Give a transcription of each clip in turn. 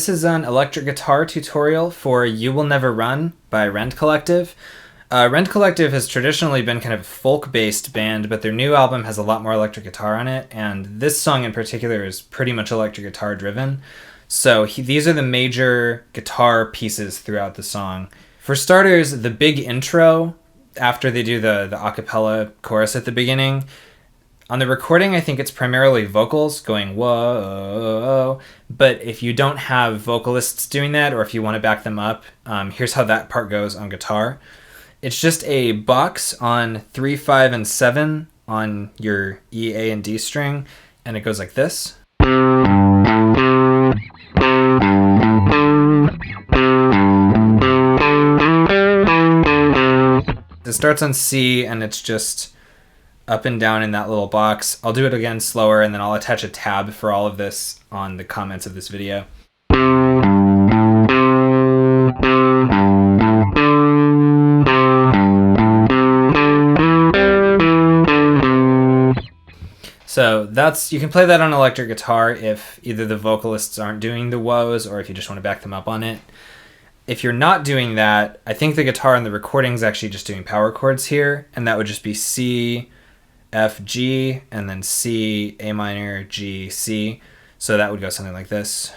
this is an electric guitar tutorial for You Will Never Run by Rend Collective. Rend Collective has traditionally been kind of a folk-based band, but their new album has a lot more electric guitar on it, and this song in particular is pretty much electric guitar driven. So these are the major guitar pieces throughout the song. For starters, the big intro, after they do the a cappella chorus at the beginning, on the recording, I think it's primarily vocals going whoa, but if you don't have vocalists doing that, or if you want to back them up, here's how that part goes on guitar. It's just a box on 3, 5, and 7 on your E, A, and D string, and it goes like this. It starts on C, and it's just up and down in that little box. I'll do it again slower, and then I'll attach a tab for all of this on the comments of this video. So you can play that on electric guitar if either the vocalists aren't doing the woes or if you just want to back them up on it. If you're not doing that, I think the guitar in the recording is actually just doing power chords here, and that would just be C, F, G, and then C, A minor, G, C. So that would go something like this.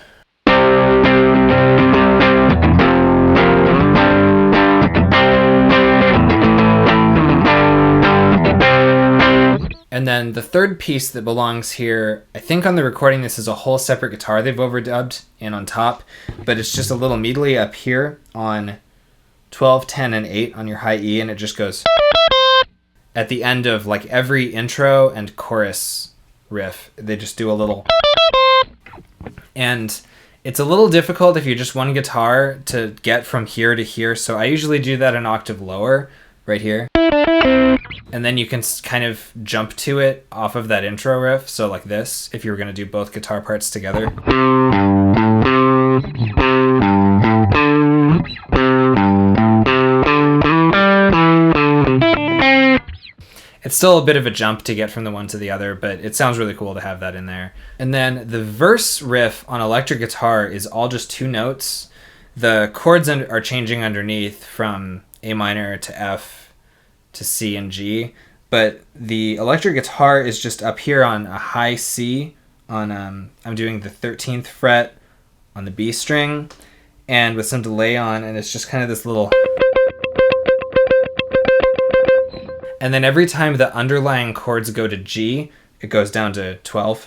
And then the third piece that belongs here, I think on the recording this is a whole separate guitar they've overdubbed in on top, but it's just a little meaty up here on 12, 10, and 8 on your high E, and it just goes at the end of like every intro and chorus riff. They just do a little, and it's a little difficult if you just one guitar to get from here to here, so I usually do that an octave lower right here. And then you can kind of jump to it off of that intro riff, so like this, if you were going to do both guitar parts together. It's still a bit of a jump to get from the one to the other, but it sounds really cool to have that in there. And then the verse riff on electric guitar is all just 2 notes. The chords are changing underneath from A minor to F to C and G, but the electric guitar is just up here on a high C on I'm doing the 13th fret on the B string and with some delay on, and it's just kind of this little, and then every time the underlying chords go to G, it goes down to 12.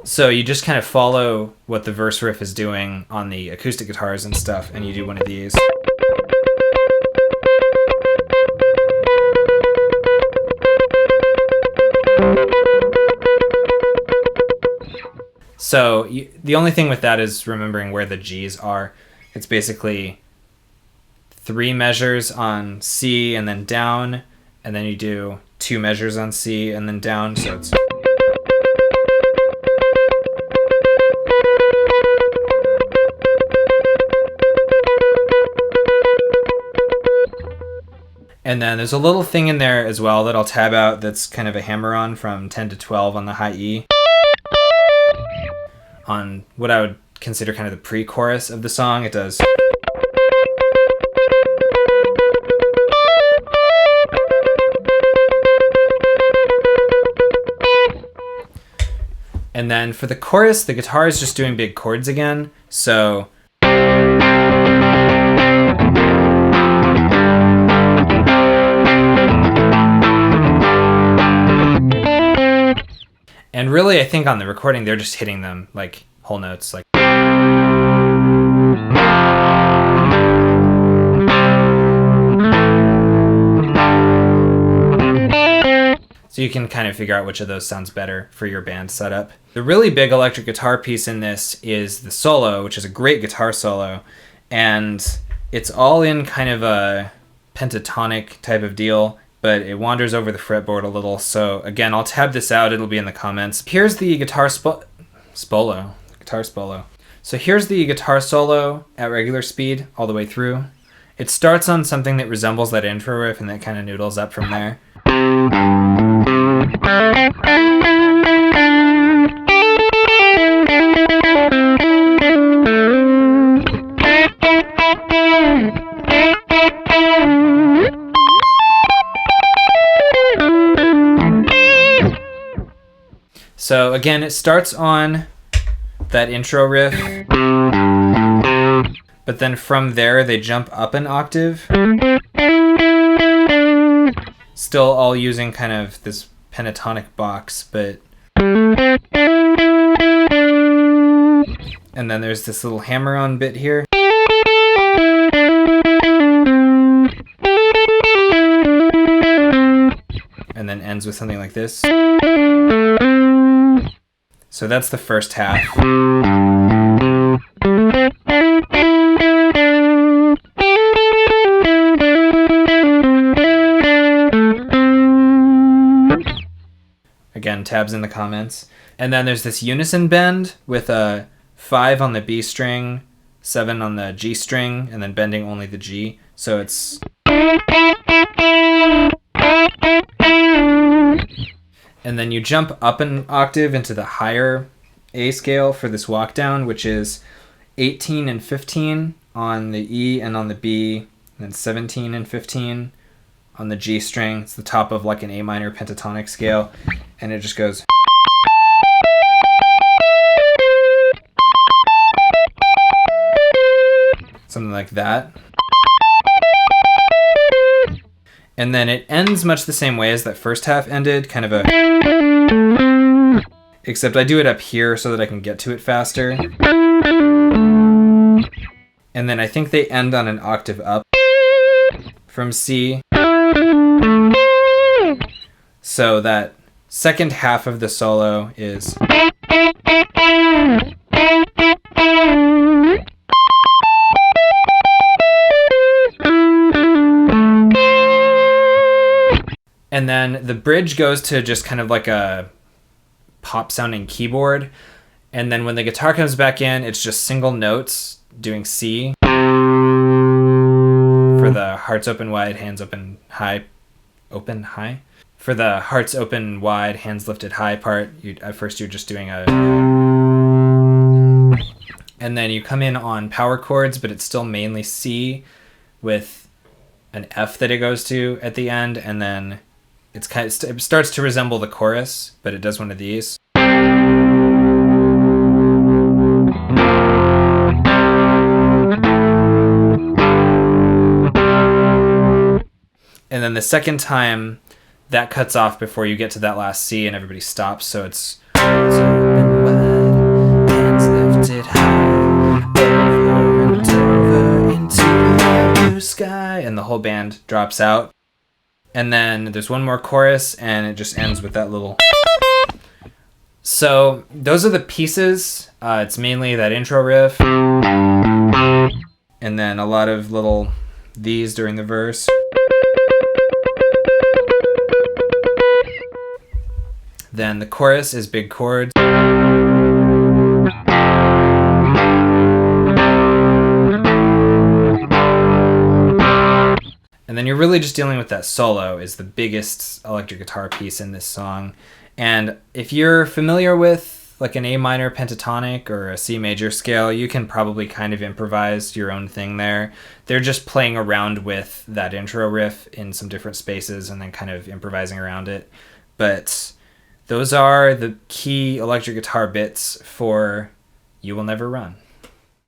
So you just kind of follow what the verse riff is doing on the acoustic guitars and stuff, and you do one of these. So the only thing with that is remembering where the G's are. It's basically 3 measures on C and then down, and then you do 2 measures on C and then down, so it's... And then there's a little thing in there as well that I'll tab out that's kind of a hammer-on from 10 to 12 on the high E, on what I would consider kind of the pre-chorus of the song. It does. And then for the chorus, the guitar is just doing big chords again, so... And really, I think on the recording, they're just hitting them like whole notes. Like. So you can kind of figure out which of those sounds better for your band setup. The really big electric guitar piece in this is the solo, which is a great guitar solo. And it's all in kind of a pentatonic type of deal, but it wanders over the fretboard a little. So again, I'll tab this out. It'll be in the comments. Here's the guitar spolo. So here's the guitar solo at regular speed all the way through. It starts on something that resembles that intro riff and that kind of noodles up from there. So again, it starts on that intro riff, but then from there they jump up an octave, still all using kind of this pentatonic box, but and then there's this little hammer-on bit here. And then ends with something like this. So that's the first half. Again, tabs in the comments. And then there's this unison bend with a 5 on the B string, 7 on the G string, and then bending only the G. So it's... And then you jump up an octave into the higher A scale for this walk down, which is 18 and 15 on the E and on the B, and then 17 and 15 on the G string. It's the top of like an A minor pentatonic scale, and it just goes... something like that. And then it ends much the same way as that first half ended, kind of a... Except I do it up here so that I can get to it faster. And then I think they end on an octave up from C. So that second half of the solo is... And then the bridge goes to just kind of like a pop sounding keyboard. And then when the guitar comes back in, it's just single notes doing C for the hearts open wide, hands open high, open high. For the hearts open wide, hands lifted high part, at first you're just doing a... And then you come in on power chords, but it's still mainly C with an F that it goes to at the end, and then it's kind of, it starts to resemble the chorus, but it does one of these. And then the second time, that cuts off before you get to that last C, and everybody stops, so it's open wide, hands lifted high, over and over into the blue sky, and the whole band drops out. And then there's one more chorus, and it just ends with that little... So those are the pieces. It's mainly that intro riff, and then a lot of little these during the verse. Then the chorus is big chords. And then you're really just dealing with that solo is the biggest electric guitar piece in this song. And if you're familiar with like an A minor pentatonic or a C major scale, you can probably kind of improvise your own thing there. They're just playing around with that intro riff in some different spaces and then kind of improvising around it. But those are the key electric guitar bits for You Will Never Run.